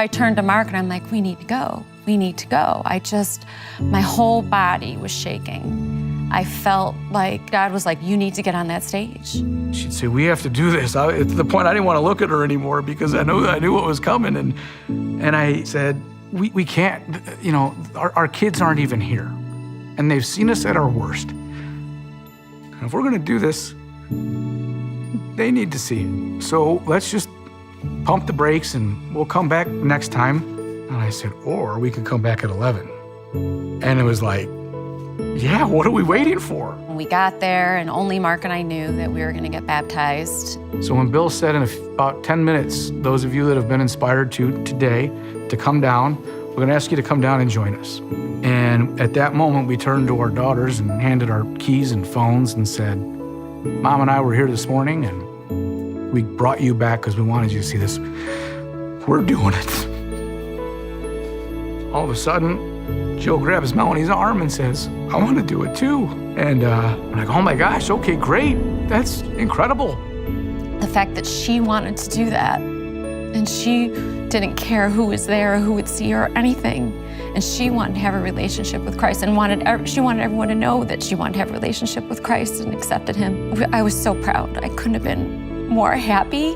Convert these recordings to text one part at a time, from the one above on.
I turned to Mark and I'm like, we need to go. We need to go. My whole body was shaking. I felt like God was like, you need to get on that stage. She'd say, we have to do this. To the point I didn't want to look at her anymore because I knew what was coming. And I said, we can't, you know, our kids aren't even here. And they've seen us at our worst. And if we're gonna do this, they need to see it. So let's just pump the brakes and we'll come back next time. And I said, or we could come back at 11. And it was like, yeah, what are we waiting for? When we got there, and only Mark and I knew that we were gonna get baptized. So when Bill said in about 10 minutes, those of you that have been inspired today to come down, we're gonna ask you to come down and join us. And at that moment, we turned to our daughters and handed our keys and phones and said, Mom and I were here this morning and we brought you back because we wanted you to see this. We're doing it. All of a sudden, Jill grabs Melanie's arm and says, I want to do it too. And I'm like, oh my gosh, okay, great. That's incredible. The fact that she wanted to do that, and she didn't care who was there or who would see her or anything. And she wanted to have a relationship with Christ and she wanted everyone to know that she wanted to have a relationship with Christ and accepted him. I was so proud. I couldn't have been more happy.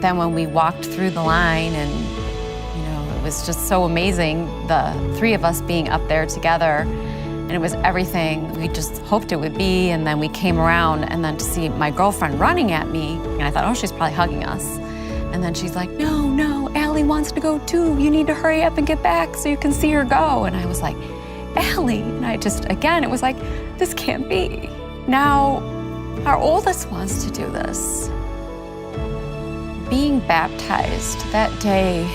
Then when we walked through the line and, you know, it was just so amazing, the three of us being up there together, and it was everything we just hoped it would be. And then we came around and then to see my girlfriend running at me, and I thought, oh, she's probably hugging us. And then she's like, no, Allie wants to go too. You need to hurry up and get back so you can see her go. And I was like, Allie. And again, it was like, this can't be. Now, our oldest wants to do this. Being baptized that day,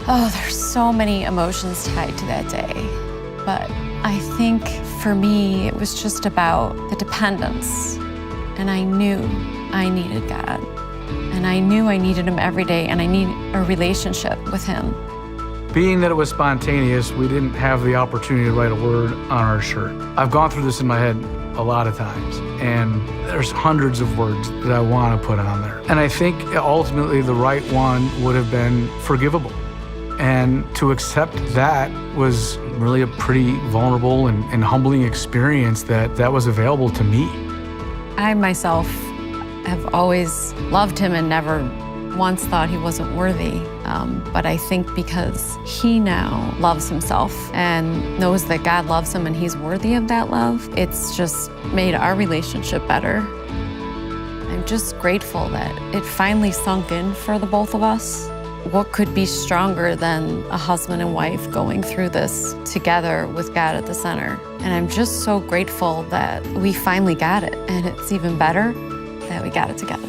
oh, there's so many emotions tied to that day. But I think for me, it was just about the dependence. And I knew I needed God. And I knew I needed him every day, and I need a relationship with him. Being that it was spontaneous, we didn't have the opportunity to write a word on our shirt. I've gone through this in my head a lot of times, and there's hundreds of words that I want to put on there. And I think ultimately the right one would have been forgivable. And to accept that was really a pretty vulnerable and humbling experience that was available to me. I myself have always loved him and never once thought he wasn't worthy. But I think because he now loves himself and knows that God loves him and he's worthy of that love, it's just made our relationship better. I'm just grateful that it finally sunk in for the both of us. What could be stronger than a husband and wife going through this together with God at the center? And I'm just so grateful that we finally got it, and it's even better that we got it together.